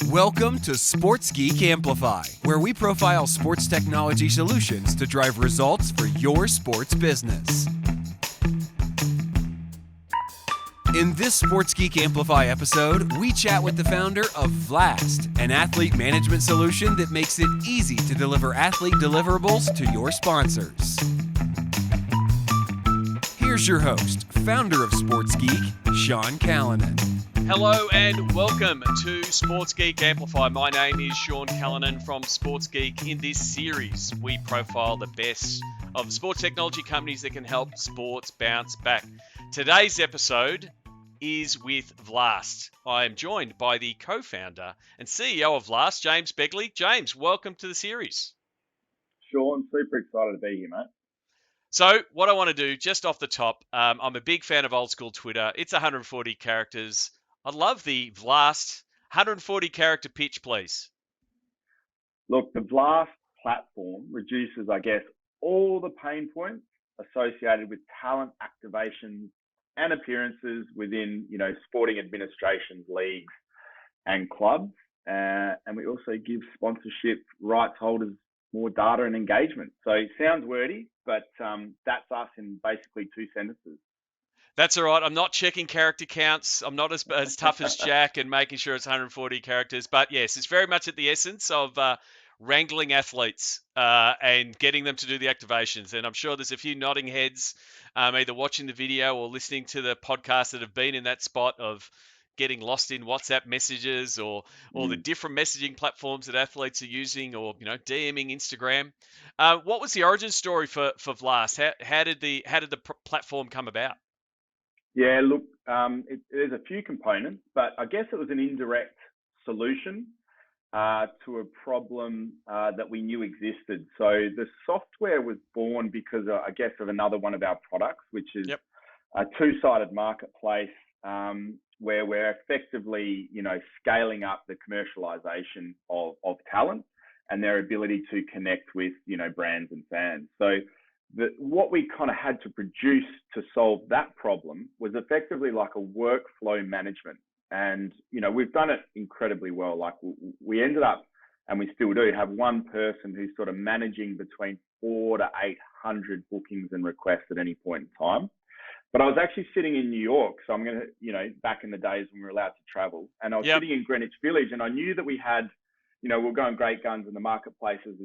Welcome to Sports Geek Amplify, where we profile sports technology solutions to drive results for your sports business. In this Sports Geek Amplify episode, we chat with the founder of VLAST, an athlete management solution that makes it easy to deliver athlete deliverables to your sponsors. Here's your host, founder of Sports Geek, Sean Callanan. Hello and welcome to Sports Geek Amplify. My name is Sean Callanan from Sports Geek. In this series, we profile the best of sports technology companies that can help sports bounce back. Today's episode is with VLAST. I am joined by the co-founder and CEO of VLAST, James Begley. James, welcome to the series. Sean, super excited to be here, mate. So what I want to do, just off the top, I'm a big fan of old school Twitter. It's 140 characters. I'd love the VLAST 140 character pitch, please. Look, the VLAST platform reduces, all the pain points associated with talent activation and appearances within, sporting administrations, leagues and clubs. And we also give sponsorship rights holders more data and engagement. So it sounds wordy, but that's us in basically two sentences. That's all right. I'm not checking character counts. I'm not as tough as Jack and making sure it's 140 characters. But yes, it's very much at the essence of wrangling athletes and getting them to do the activations. And I'm sure there's a few nodding heads, either watching the video or listening to the podcast that have been in that spot of getting lost in WhatsApp messages or the different messaging platforms that athletes are using, or DMing Instagram. What was the origin story for VLAST? How did the platform come about? Yeah, look, there's a few components, but I guess it was an indirect solution to a problem that we knew existed. So the software was born because, of another one of our products, which is a two-sided marketplace where we're effectively, scaling up the commercialization of talent and their ability to connect with, brands and fans. So what we kind of had to produce to solve that problem was effectively like a workflow management. And, we've done it incredibly well. Like we ended up, and we still do, have one person who's sort of managing between 400 to 800 bookings and requests at any point in time. But I was actually sitting in New York. So I'm going to, back in the days when we were allowed to travel, and I was sitting in Greenwich Village, and I knew that we had, we're going great guns and the marketplaces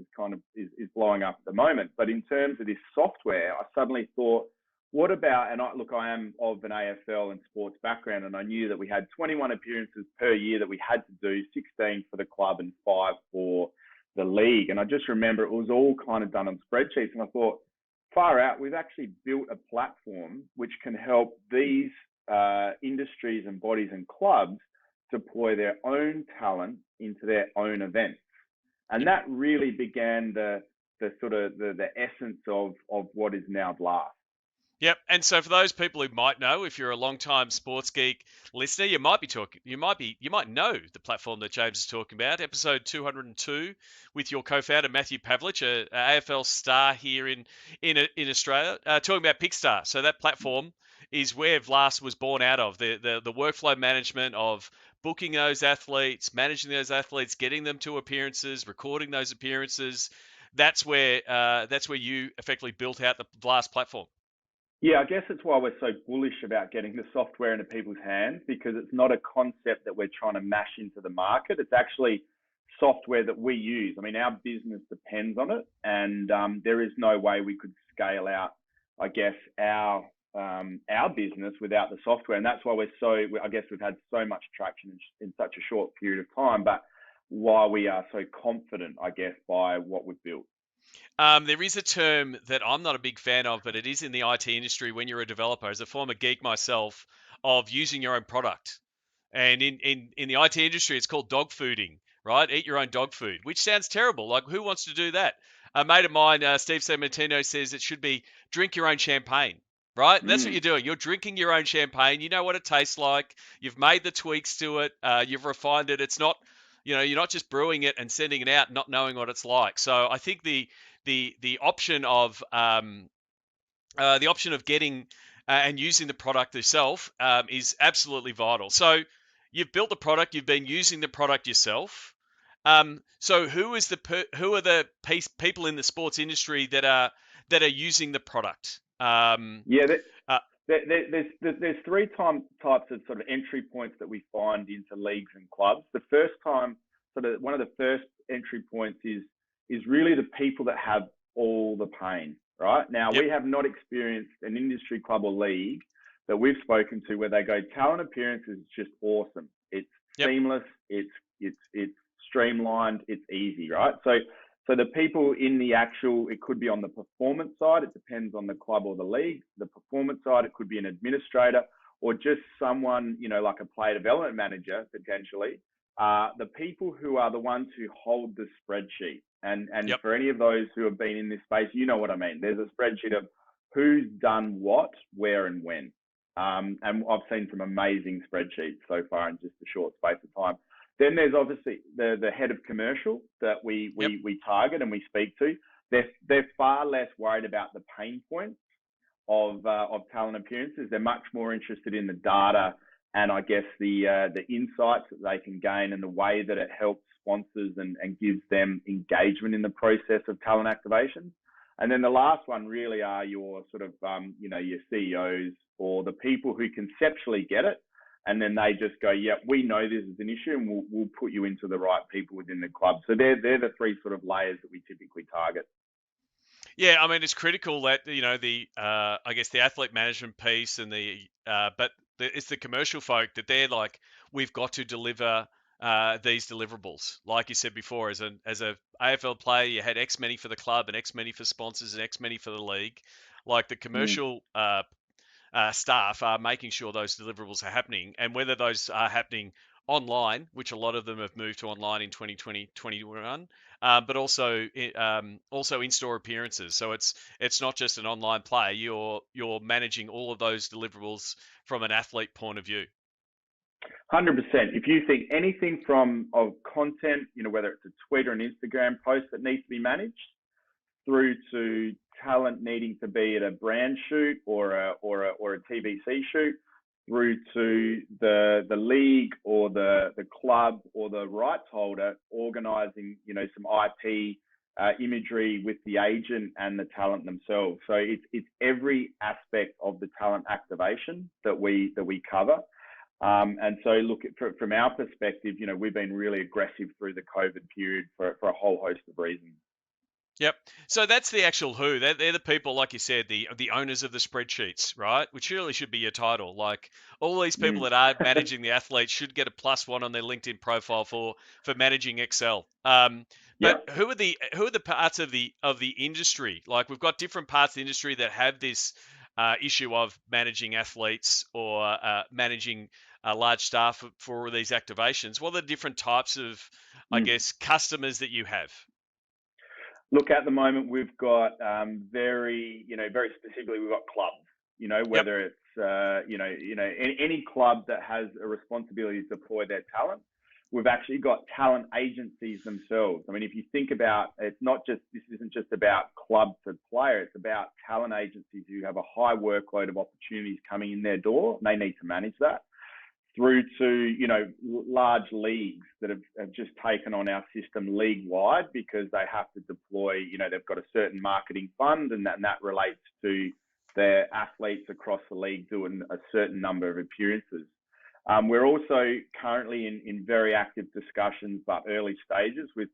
is blowing up at the moment. But in terms of this software, I suddenly thought, what about, and I am of an AFL and sports background, and I knew that we had 21 appearances per year that we had to do, 16 for the club and 5 for the league. And I just remember it was all kind of done on spreadsheets. And I thought, far out, we've actually built a platform which can help these industries and bodies and clubs deploy their own talent into their own events. And that really began the essence of what is now VLAST. Yep. And so for those people who might know, if you're a long-time Sports Geek listener, you might know the platform that James is talking about, episode 202 with your co-founder Matthew Pavlich, a AFL star here in Australia, talking about Pickstar. So that platform is where VLAST was born out of, the workflow management of booking those athletes, managing those athletes, getting them to appearances, recording those appearances. That's where you effectively built out the VLAST platform. Yeah, I guess it's why we're so bullish about getting the software into people's hands, because it's not a concept that we're trying to mash into the market. It's actually software that we use. I mean, our business depends on it, and there is no way we could scale out, our business without the software. And that's why we've had so much traction in such a short period of time, but why we are so confident, by what we've built. There is a term that I'm not a big fan of, but it is in the IT industry when you're a developer, as a former geek myself, of using your own product. And in the IT industry, it's called dog fooding, right? Eat your own dog food, which sounds terrible. Like, who wants to do that? A mate of mine, Steve Sammartino, says it should be drink your own champagne, right? And that's what you're doing. You're drinking your own champagne. You know what it tastes like. You've made the tweaks to it. You've refined it. It's not, you're not just brewing it and sending it out, not knowing what it's like. So I think the option of getting and using the product itself is absolutely vital. So you've built the product, you've been using the product yourself. So who are the people in the sports industry that are using the product? Yeah, Uh, there's three types of sort of entry points that we find into leagues and clubs. The first time, one of the first entry points is really the people that have all the pain. Right now, yep. we have not experienced an industry club or league that we've spoken to where they go, talent appearance is just awesome. It's Yep. seamless. It's streamlined. It's easy, right? So the people in the actual, it could be on the performance side. It depends on the club or the league. The performance side, it could be an administrator or just someone, like a player development manager, potentially. The people who are the ones who hold the spreadsheet. And Yep. for any of those who have been in this space, you know what I mean. There's a spreadsheet of who's done what, where, and when. And I've seen some amazing spreadsheets so far in just a short space of time. Then there's obviously the head of commercial that we target and we speak to. They're far less worried about the pain points of talent appearances. They're much more interested in the data and I guess the insights that they can gain and the way that it helps sponsors and gives them engagement in the process of talent activation. And then the last one really are your sort of your CEOs or the people who conceptually get it. And then they just go, yeah, we know this is an issue and we'll put you into the right people within the club. So they're the three sort of layers that we typically target. Yeah, I mean, it's critical that, I guess the athlete management piece and it's the commercial folk that they're like, we've got to deliver these deliverables. Like you said before, as a AFL player, you had X many for the club and X many for sponsors and X many for the league. Like the commercial staff are making sure those deliverables are happening, and whether those are happening online, which a lot of them have moved to online in 2020, 21, but also in-store appearances. So it's not just an online play. You're managing all of those deliverables from an athlete point of view. 100%. If you think anything of content, whether it's a tweet or an Instagram post that needs to be managed, through to talent needing to be at a brand shoot or a TVC shoot, through to the league or the club or the rights holder organising, some IP imagery with the agent and the talent themselves. So it's every aspect of the talent activation that we cover. And so look, from our perspective, we've been really aggressive through the COVID period for a whole host of reasons. Yep. So that's the actual who. They're the people, like you said, the owners of the spreadsheets, right? Which really should be your title. Like all these people that are managing the athletes should get a +1 on their LinkedIn profile for managing Excel. But who are the parts of the industry? Like we've got different parts of the industry that have this issue of managing athletes or managing a large staff for these activations. What are the different types of, I guess, customers that you have? Look, at the moment, we've got very specifically, we've got clubs, whether it's, any club that has a responsibility to deploy their talent. We've actually got talent agencies themselves. I mean, if you think about, this isn't just about club to player, it's about talent agencies who have a high workload of opportunities coming in their door. And they need to manage that. Through to, large leagues that have just taken on our system league-wide because they have to deploy, they've got a certain marketing fund and that relates to their athletes across the league doing a certain number of appearances. We're also currently in very active discussions, but early stages with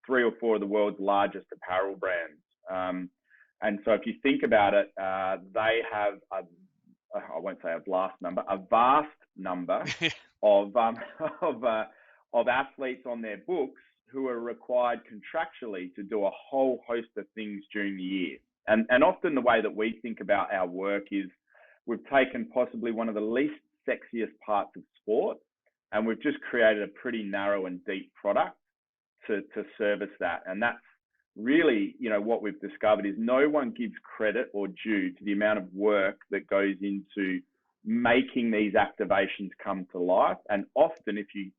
3 or 4 of the world's largest apparel brands. And so if you think about it, they have I won't say a vast number of athletes on their books who are required contractually to do a whole host of things during the year. And often the way that we think about our work is we've taken possibly one of the least sexiest parts of sport and we've just created a pretty narrow and deep product to service that. And that's really, what we've discovered is no one gives credit or due to the amount of work that goes into making these activations come to life. And often if you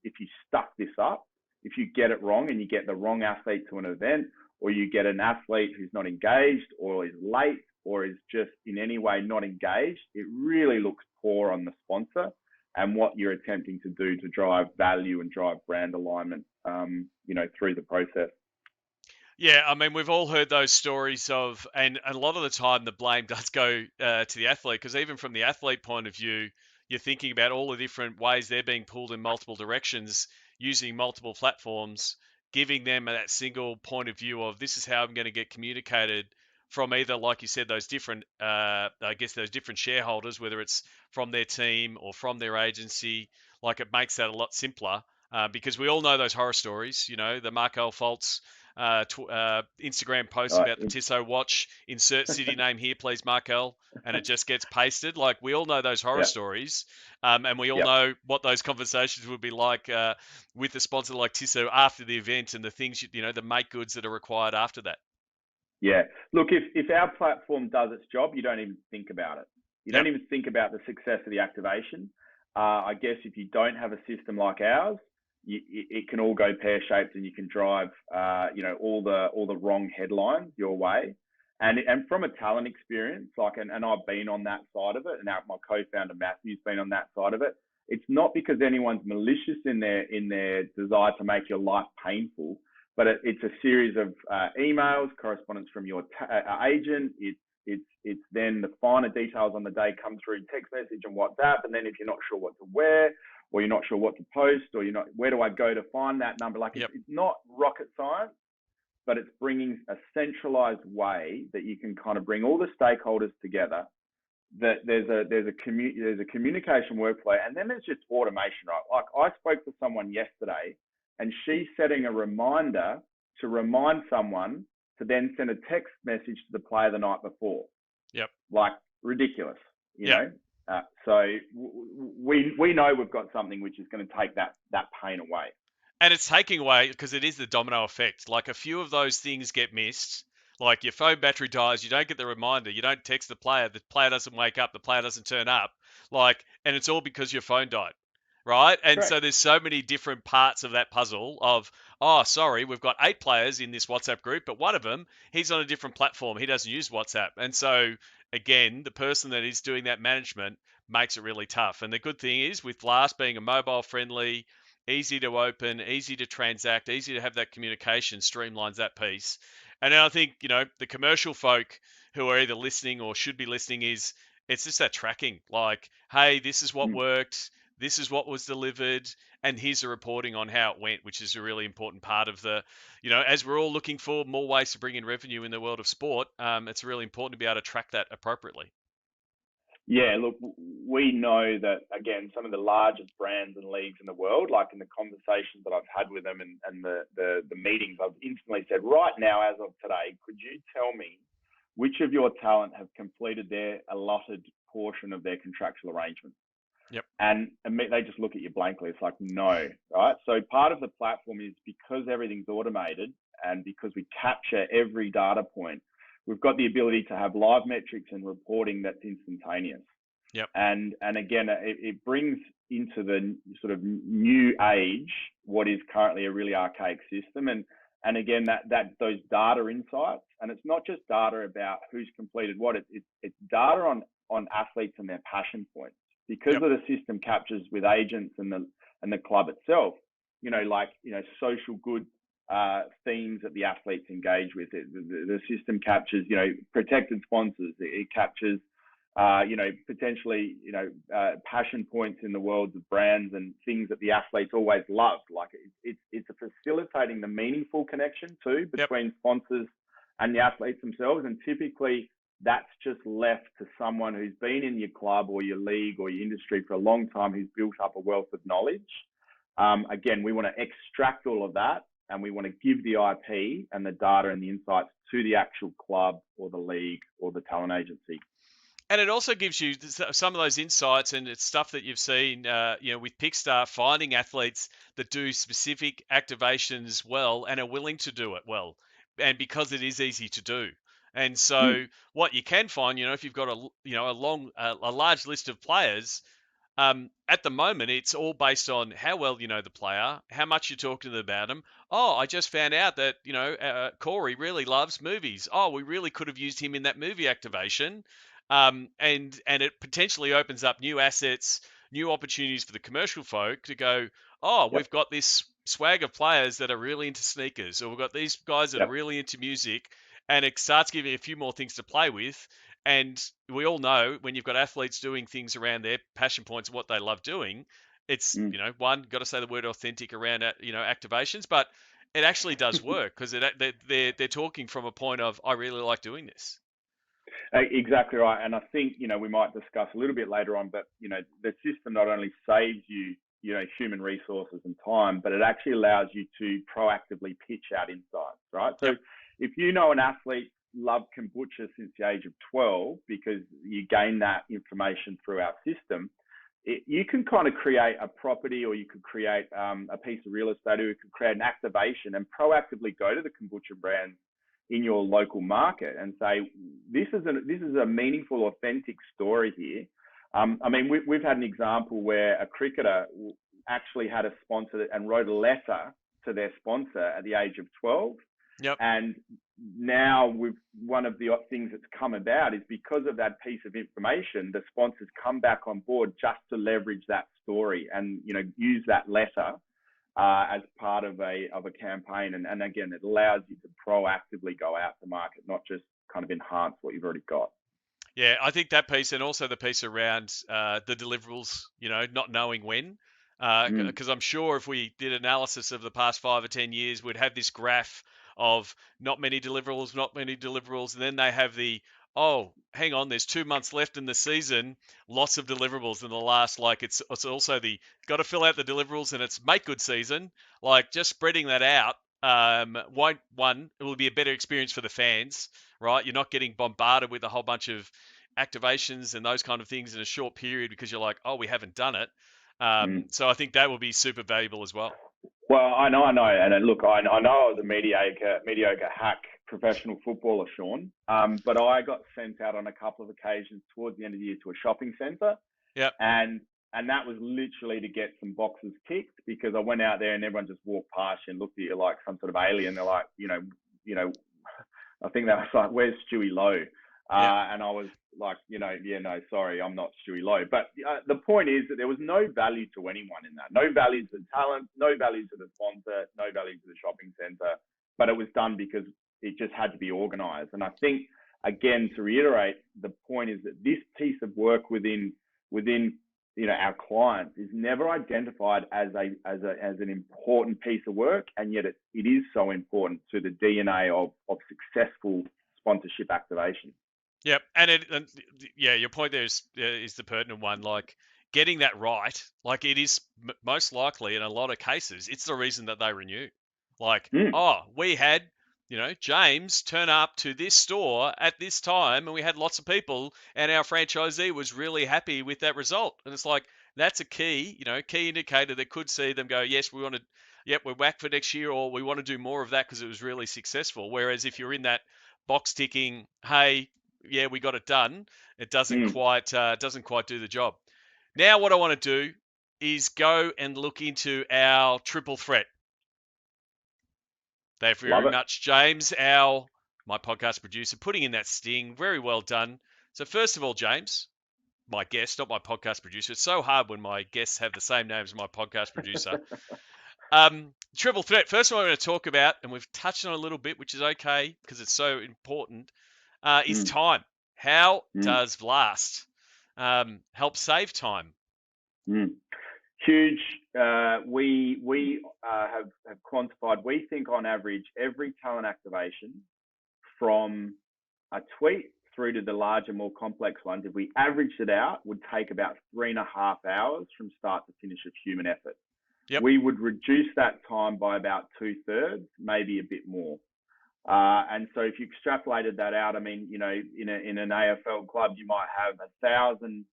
stuff this up, if you get it wrong and you get the wrong athlete to an event, or you get an athlete who's not engaged or is late or is just in any way not engaged, it really looks poor on the sponsor. and what you're attempting to do to drive value and drive brand alignment, through the process. Yeah, I mean, we've all heard those stories of, and a lot of the time the blame does go to the athlete, because even from the athlete point of view, you're thinking about all the different ways they're being pulled in multiple directions using multiple platforms, giving them that single point of view of this is how I'm going to get communicated from either, like you said, those different, I guess, those different shareholders, whether it's from their team or from their agency. Like, it makes that a lot simpler, because we all know those horror stories, the Markel Fultz Instagram post about the Tissot watch, insert city name here, please, Markel, and it just gets pasted. Like, we all know those horror stories, and we all know what those conversations would be like with a sponsor like Tissot after the event, and the things, the make goods that are required after that. Yeah. Look, if our platform does its job, you don't even think about it. You don't even think about the success of the activation. I guess if you don't have a system like ours, it can all go pear-shaped, and you can drive, all the wrong headlines your way. And from a talent experience, and I've been on that side of it, and my co-founder Matthew's been on that side of it. It's not because anyone's malicious in their desire to make your life painful, but it's a series of emails, correspondence from your agent. It's then the finer details on the day come through text message and WhatsApp, and then if you're not sure what to wear, or you're not sure what to post, or you're not, where do I go to find that number? It's not rocket science, but it's bringing a centralized way that you can kind of bring all the stakeholders together. That there's a communication workflow, and then there's just automation, right? Like, I spoke to someone yesterday, and she's setting a reminder to remind someone to then send a text message to the player the night before. Yep. Like, ridiculous, you know? So we know we've got something which is going to take that pain away. And it's taking away, because it is the domino effect. Like, a few of those things get missed. Like, your phone battery dies, you don't get the reminder, you don't text the player doesn't wake up, the player doesn't turn up. And it's all because your phone died. Right? And Correct. So there's so many different parts of that puzzle of, oh, sorry, we've got 8 players in this WhatsApp group, but one of them, he's on a different platform. He doesn't use WhatsApp. And so, again, the person that is doing that management makes it really tough. And the good thing is, with VLAST being a mobile friendly, easy to open, easy to transact, easy to have that communication, streamlines that piece. And then I think, the commercial folk who are either listening or should be listening, it's just that tracking. Like, hey, this is what worked. This is what was delivered, and here's the reporting on how it went, which is a really important part of the, as we're all looking for more ways to bring in revenue in the world of sport, it's really important to be able to track that appropriately. Yeah, look, we know that, again, some of the largest brands and leagues in the world, like in the conversations that I've had with them and the meetings, I've instantly said, right now, as of today, could you tell me which of your talent have completed their allotted portion of their contractual arrangements? Yep. And they just look at you blankly. It's like, no, right? So part of the platform is, because everything's automated and because we capture every data point, we've got the ability to have live metrics and reporting that's instantaneous. Yep. And again, it brings into the sort of new age what is currently a really archaic system. And again, that those data insights, and it's not just data about who's completed what, it's data on athletes and their passion points. Because of the system captures with agents and the club itself, social good themes that the athletes engage with. The system captures, protected sponsors. It captures, potentially, passion points in the worlds of brands and things that the athletes always loved. Like, it's facilitating the meaningful connection too between sponsors and the athletes themselves. And typically, that's just left to someone who's been in your club or your league or your industry for a long time, who's built up a wealth of knowledge. Again, we want to extract all of that, and we want to give the IP and the data and the insights to the actual club or the league or the talent agency. And it also gives you some of those insights, and it's stuff that you've seen, with Pickstar, finding athletes that do specific activations well and are willing to do it well, and because it is easy to do. And so what you can find, if you've got a large list of players, at the moment, it's all based on how well you know the player, how much you're talking to them about them. Oh, I just found out that, Corey really loves movies. Oh, we really could have used him in that movie activation. And it potentially opens up new assets, new opportunities for the commercial folk to go, oh, we've got this swag of players that are really into sneakers, or we've got these guys that are really into music, and it starts giving a few more things to play with. And we all know when you've got athletes doing things around their passion points and what they love doing, it's, one, got to say the word authentic around, activations, but it actually does work because they're talking from a point of, I really like doing this. Exactly right. And I think, we might discuss a little bit later on, but, the system not only saves you, human resources and time, but it actually allows you to proactively pitch out insights, right? So if an athlete loved kombucha since the age of 12 because you gain that information through our system, you can kind of create a property, or you could create a piece of real estate, or you could create an activation and proactively go to the kombucha brands in your local market and say, this is a meaningful, authentic story here. We've had an example where a cricketer actually had a sponsor and wrote a letter to their sponsor at the age of 12. Yep. And now one of the things that's come about is because of that piece of information, the sponsors come back on board just to leverage that story and, use that letter as part of a campaign. And again, it allows you to proactively go out to market, not just kind of enhance what you've already got. Yeah, I think that piece, and also the piece around the deliverables, not knowing when. Because I'm sure if we did analysis of the past 5 or 10 years, we'd have this graph of not many deliverables, and then they have hang on, there's 2 months left in the season, lots of deliverables in the last, it's also got to fill out the deliverables, and it's make good season, just spreading that out. It will be a better experience for the fans, right? You're not getting bombarded with a whole bunch of activations and those kind of things in a short period because you're like, oh, we haven't done it. So I think that will be super valuable as well. Well, I know. And look, I know I was a mediocre hack professional footballer, Sean. But I got sent out on a couple of occasions towards the end of the year to a shopping centre. Yeah. And that was literally to get some boxes ticked, because I went out there and everyone just walked past you and looked at you like some sort of alien. They're like, I think they was like, where's Stewie Lowe? And I was like, no, sorry, I'm not Stewie Lowe. But the point is that there was no value to anyone in that. No value to the talent, no value to the sponsor, no value to the shopping centre. But it was done because it just had to be organised. And I think, again, to reiterate, the point is that this piece of work within our clients is never identified as an important piece of work, and yet it is so important to the DNA of successful sponsorship activation. Yep, and your point there is the pertinent one. Like, getting that right, it is most likely in a lot of cases, it's the reason that they renew. We had James turn up to this store at this time, and we had lots of people, and our franchisee was really happy with that result. And it's like, that's a key indicator that could see them go, yes, we're whack for next year, or we want to do more of that because it was really successful. Whereas if you're in that box ticking, hey, yeah, we got it done, it doesn't quite do the job. Now what I want to do is go and look into our triple threat. Thank you very much, James, my podcast producer, putting in that sting. Very well done. So first of all, James, my guest, not my podcast producer. It's so hard when my guests have the same name as my podcast producer. Triple threat. First one I'm going to talk about, and we've touched on it a little bit, which is okay because it's so important, is time. How does VLAST help save time? Huge. We have quantified. We think on average, every talent activation, from a tweet through to the larger, more complex ones, if we averaged it out, would take about 3.5 hours from start to finish of human effort. Yep. We would reduce that time by about 2/3, maybe a bit more. And so if you extrapolated that out, in an AFL club, you might have 1,000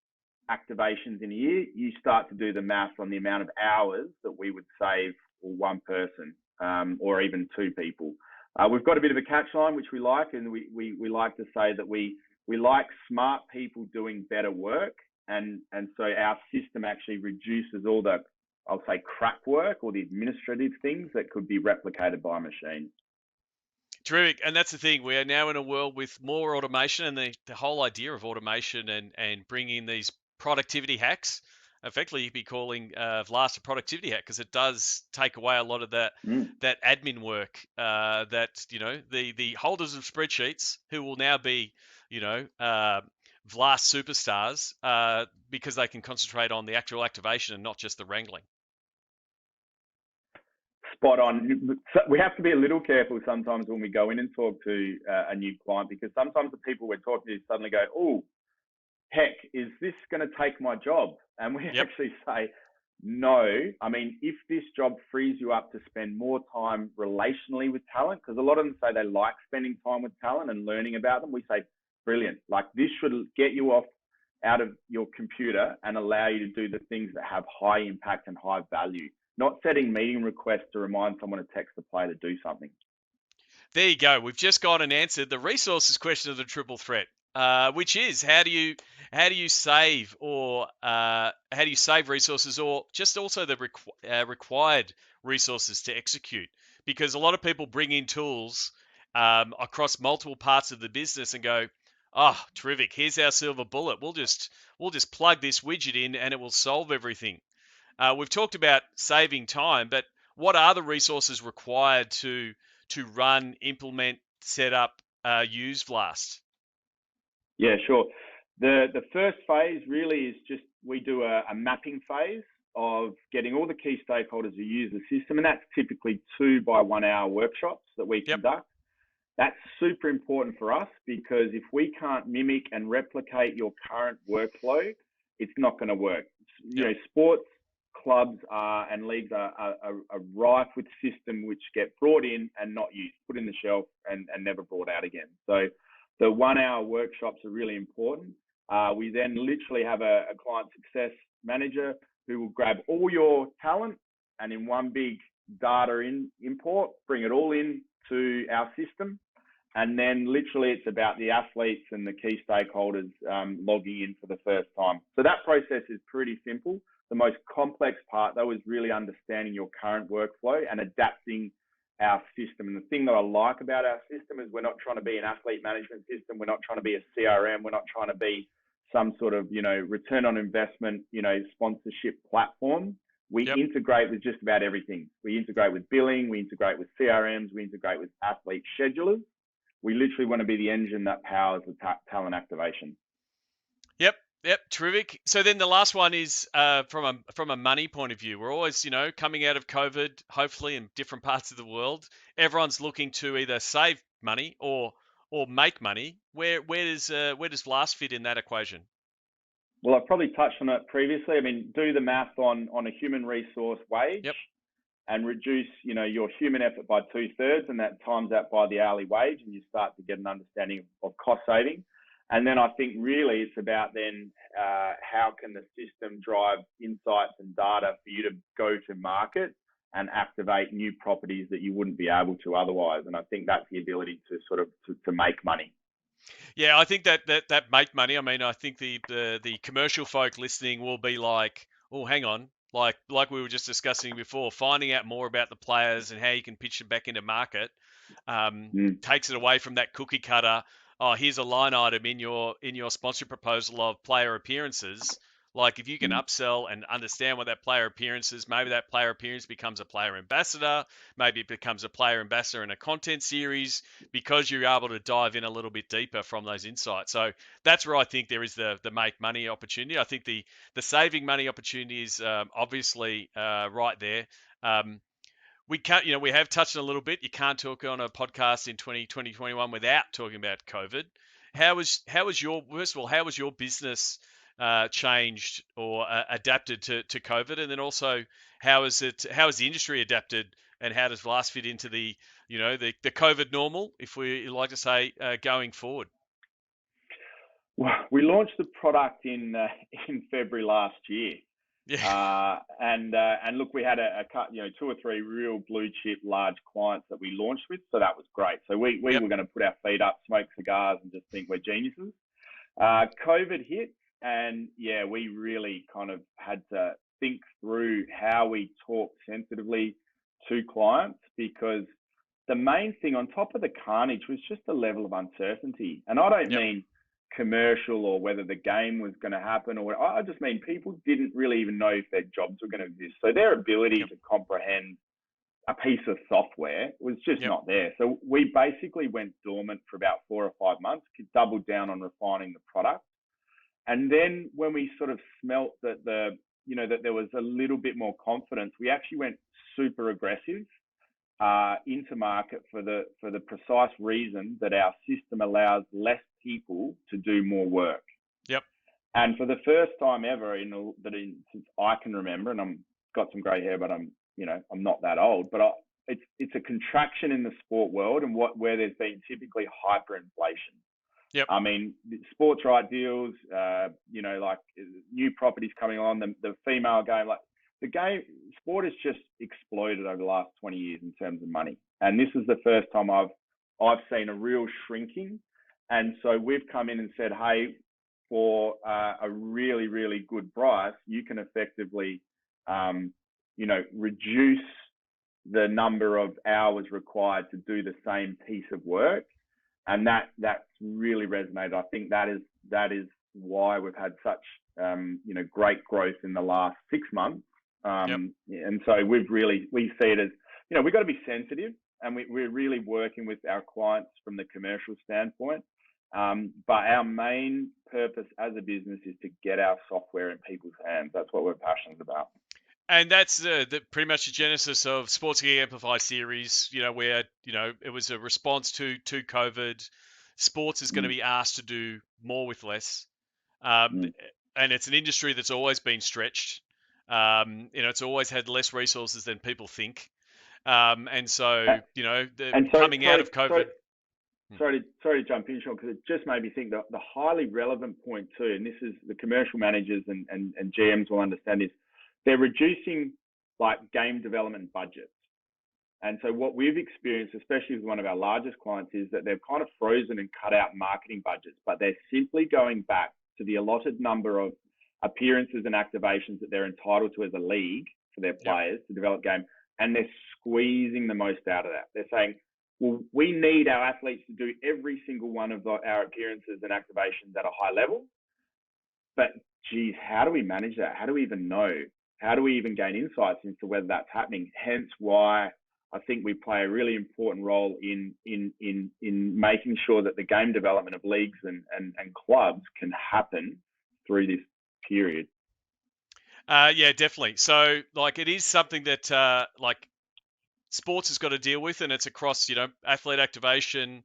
activations in a year. You start to do the math on the amount of hours that we would save for one person, or even two people. We've got a bit of a catch line, which we like, and we like to say that we like smart people doing better work. And so our system actually reduces all the, I'll say, crap work or the administrative things that could be replicated by a machine. Terrific. And that's the thing. We are now in a world with more automation, and the whole idea of automation and bringing these productivity hacks effectively you'd be calling VLAST a productivity hack, because it does take away a lot of that admin work that, the holders of spreadsheets, who will now be, VLAST superstars, because they can concentrate on the actual activation and not just the wrangling. Spot on. So we have to be a little careful sometimes when we go in and talk to a new client, because sometimes the people we're talking to suddenly go, oh, heck, is this going to take my job? And we actually say, no. I mean, if this job frees you up to spend more time relationally with talent, because a lot of them say they like spending time with talent and learning about them, we say, brilliant. Like, this should get you out of your computer and allow you to do the things that have high impact and high value, not setting meeting requests to remind someone to text the player to do something. There you go. We've just gone and answered the resources question of the triple threat, which is how do you save, or how do you save resources, or just also the required resources to execute? Because a lot of people bring in tools across multiple parts of the business and go, oh, terrific, here's our silver bullet. We'll just plug this widget in and it will solve everything. We've talked about saving time, but what are the resources required to run, implement, set up, use VLAST? Yeah, sure. The first phase really is just, we do a mapping phase of getting all the key stakeholders who use the system, and that's typically 2 by 1 hour workshops that we conduct. That's super important for us, because if we can't mimic and replicate your current workflow, it's not going to work. You know, sports clubs and leagues are rife with systems which get brought in and not used, put in the shelf and never brought out again. So the 1 hour workshops are really important. We then literally have a client success manager who will grab all your talent and in one big data import, bring it all in to our system. And then literally it's about the athletes and the key stakeholders logging in for the first time. So that process is pretty simple. The most complex part, though, is really understanding your current workflow and adapting our system. And the thing that I like about our system is we're not trying to be an athlete management system. We're not trying to be a CRM. We're not trying to be some sort of, return on investment, sponsorship platform. We integrate with just about everything. We integrate with billing. We integrate with CRMs. We integrate with athlete schedulers. We literally want to be the engine that powers the talent activation. Yep, terrific. So then the last one is from a money point of view. We're always, coming out of COVID, hopefully in different parts of the world, everyone's looking to either save money or make money. Where does VLAST fit in that equation? Well, I've probably touched on it previously. I mean, do the math on a human resource wage and reduce, your human effort by 2/3, and that times that by the hourly wage, and you start to get an understanding of cost saving. And then I think really it's about then how can the system drive insights and data for you to go to market and activate new properties that you wouldn't be able to otherwise. And I think that's the ability to sort of to make money. Yeah, I think that make money. I mean, I think the commercial folk listening will be like, oh, hang on, like we were just discussing before, finding out more about the players and how you can pitch them back into market takes it away from that cookie cutter. Oh, here's a line item in your sponsorship proposal of player appearances. Like, if you can upsell and understand what that player appearance is, maybe that player appearance becomes a player ambassador, maybe it becomes a player ambassador in a content series, because you're able to dive in a little bit deeper from those insights. So that's where I think there is the make money opportunity. I think the saving money opportunity is obviously right there. We can't, we have touched on a little bit. You can't talk on a podcast in 2021 without talking about COVID. How was your business changed or adapted to COVID, and then also how has the industry adapted, and how does VLAST fit into the the COVID normal, if we like to say, going forward? Well, we launched the product in February last year. And look, we had a 2 or 3 real blue chip large clients that we launched with, so that was great. So we were going to put our feet up, smoke cigars, and just think we're geniuses. COVID hit, and we really kind of had to think through how we talk sensitively to clients, because the main thing on top of the carnage was just the level of uncertainty. And I don't mean commercial or whether the game was going to happen, or I just mean people didn't really even know if their jobs were going to exist. So their ability to comprehend a piece of software was just not there. So we basically went dormant for about 4 or 5 months, doubled down on refining the product. And then when we sort of smelt that that there was a little bit more confidence, we actually went super aggressive into market for the precise reason that our system allows less people to do more work. Yep. And for the first time ever since I can remember, and I'm got some grey hair, but I'm not that old, but it's a contraction in the sport world, and where there's been typically hyperinflation. Yep. I mean, sports right deals, like new properties coming on, the female game, like sport has just exploded over the last 20 years in terms of money. And this is the first time I've seen a real shrinking. And so we've come in and said, hey, for a really, really good price, you can effectively, reduce the number of hours required to do the same piece of work. And that's really resonated. I think that is why we've had such, great growth in the last 6 months. And so we see it as, we've got to be sensitive, and we're really working with our clients from the commercial standpoint. But our main purpose as a business is to get our software in people's hands. That's what we're passionate about. And that's pretty much the genesis of Sports Geek Amplify series, where, it was a response to COVID. Sports is going to be asked to do more with less. And it's an industry that's always been stretched. It's always had less resources than people think. And so, coming out of COVID. Sorry to jump in, Sean, because it just made me think that the highly relevant point too, and this is the commercial managers and GMs will understand this, they're reducing like game development budgets. And so what we've experienced, especially with one of our largest clients, is that they've kind of frozen and cut out marketing budgets, but they're simply going back to the allotted number of appearances and activations that they're entitled to as a league for their players to develop game. And they're squeezing the most out of that. They're saying, well, we need our athletes to do every single one of our appearances and activations at a high level. But geez, how do we manage that? How do we even know? How do we even gain insights into whether that's happening? Hence why I think we play a really important role in making sure that the game development of leagues and clubs can happen through this period. Yeah, definitely. So it is something that sports has got to deal with, and it's across, athlete activation,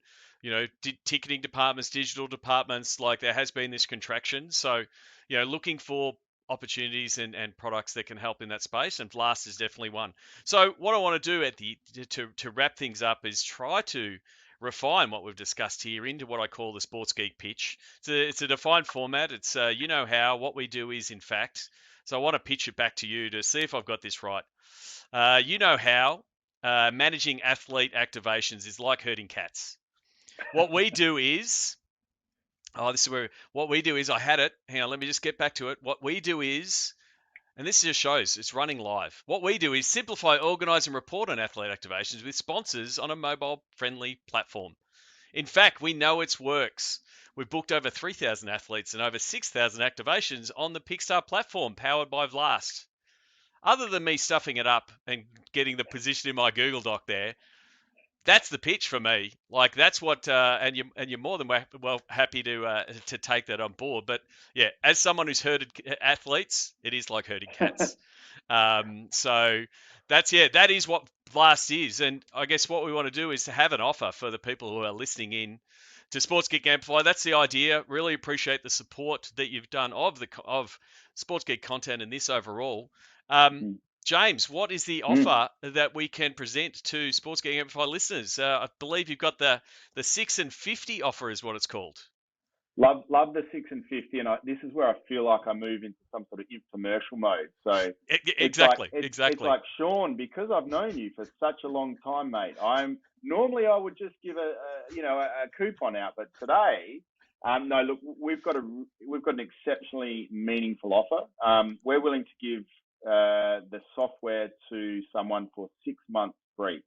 ticketing departments, digital departments. There has been this contraction. So, looking for opportunities and products that can help in that space, and VLAST is definitely one. So what I want to do to wrap things up is try to refine what we've discussed here into what I call the Sports Geek pitch. It's a defined format. It's how what we do is in fact. So I want to pitch it back to you to see if I've got this right. How managing athlete activations is like herding cats. What we do is, what we do is, I had it. Hang on, let me just get back to it. What we do is, and this just shows it's running live. What we do is simplify, organize, and report on athlete activations with sponsors on a mobile-friendly platform. In fact, we know it works. We've booked over 3,000 athletes and over 6,000 activations on the Pixar platform powered by VLAST. Other than me stuffing it up and getting the position in my Google Doc there, that's the pitch for me. That's what, and you're more than well happy to take that on board. But yeah, as someone who's herded athletes, it is like herding cats. So that is what VLAST is. And I guess what we want to do is to have an offer for the people who are listening in to Sports Geek Amplify. That's the idea. Really appreciate the support that you've done of Sports Geek content and this overall. James, what is the offer that we can present to Sports Geek Amplify listeners? I believe you've got the 6 and 50 offer is what it's called. Love the 6 and 50, and this is where I feel like I move into some sort of infomercial mode. So exactly. It's like, Sean, because I've known you for such a long time, mate. Normally I would just give a coupon out, but today, no, look, we've got an exceptionally meaningful offer. We're willing to give the software to someone for 6 months free.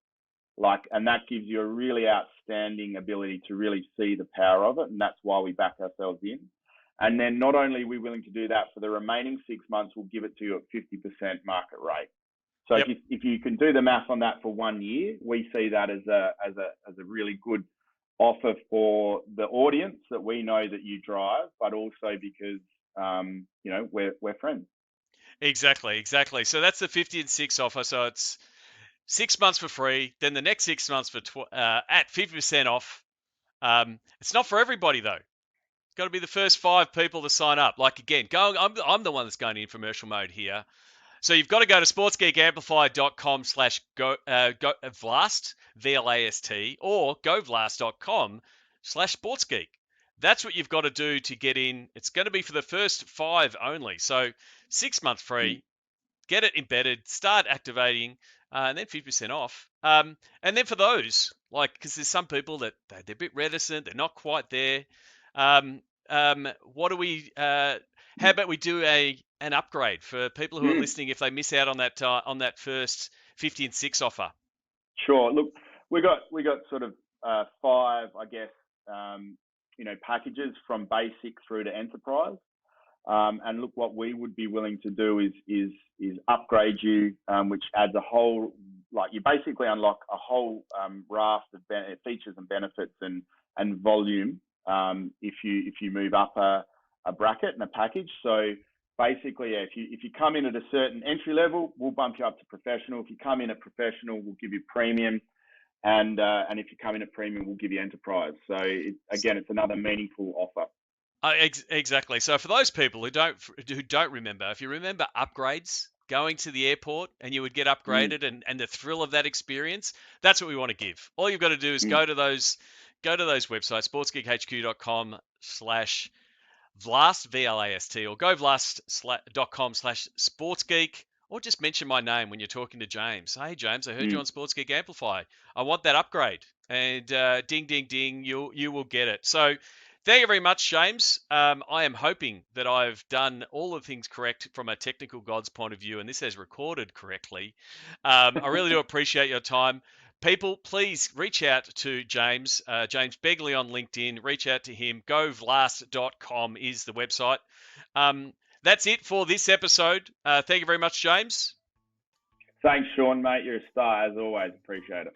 And that gives you a really outstanding ability to really see the power of it. And that's why we back ourselves in. And then not only are we willing to do that for the remaining 6 months, we'll give it to you at 50% market rate. So Yep. if you can do the math on that for 1 year, we see that as a really good offer for the audience that we know that you drive, but also because we're friends. Exactly. So that's the 50 and 6 offer. So it's 6 months for free, then the next 6 months for at 50% off. It's not for everybody though. Got to be the first 5 people to sign up. Like again, I'm the one that's going in infomercial mode here. So you've got to go to sportsgeekamplify.com/VLAST, VLAST, or govlast.com/sportsgeek. That's what you've got to do to get in. It's going to be for the first 5 only. So 6 months free. Get it embedded, start activating, and then 50% off. And then for those, because there's some people that they're a bit reticent, they're not quite there. What do we? How about we do an upgrade for people who are listening if they miss out on that first 50 and 6 offer? Sure. Look, we got sort of 5, I guess, packages from basic through to enterprise. And look, what we would be willing to do is upgrade you, which adds a whole, you basically unlock a whole raft of features and benefits and volume if you move up a bracket and a package. So basically, if you come in at a certain entry level, we'll bump you up to professional. If you come in at professional, we'll give you premium. And if you come in at premium, we'll give you enterprise. So it's another meaningful offer. Exactly. So for those people who don't remember, if you remember upgrades, going to the airport and you would get upgraded and the thrill of that experience, that's what we want to give. All you've got to do is go to those websites, sportsgeekhq.com/VLAST, VLAST, or govlast.com/sportsgeek, or just mention my name when you're talking to James. Hey, James, I heard you on Sports Geek Amplify. I want that upgrade. And ding, ding, ding, you will get it. So thank you very much, James. I am hoping that I've done all the things correct from a technical god's point of view, and this has recorded correctly. I really do appreciate your time. People, please reach out to James, James Begley on LinkedIn. Reach out to him. govlast.com is the website. That's it for this episode. Thank you very much, James. Thanks, Sean, mate. You're a star, as always. Appreciate it.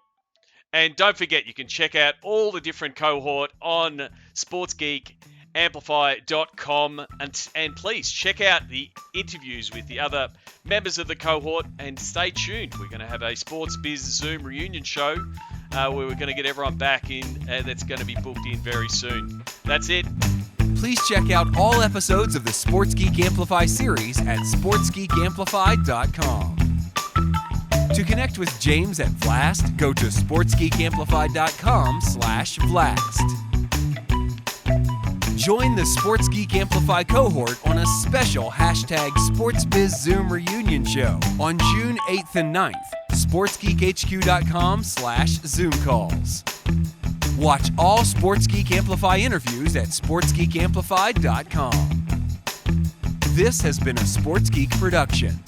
And don't forget, you can check out all the different cohort on sportsgeekamplify.com. And please check out the interviews with the other members of the cohort and stay tuned. We're going to have a Sports Biz Zoom reunion show where we're going to get everyone back in, and that's going to be booked in very soon. That's it. Please check out all episodes of the Sports Geek Amplify series at sportsgeekamplify.com. To connect with James at VLAST, go to sportsgeekamplify.com/VLAST. Join the Sports Geek Amplify cohort on a special #SportsBiz Zoom reunion show on June 8th and 9th, sportsgeekhq.com/Zoom calls. Watch all Sports Geek Amplify interviews at sportsgeekamplify.com. This has been a Sports Geek production.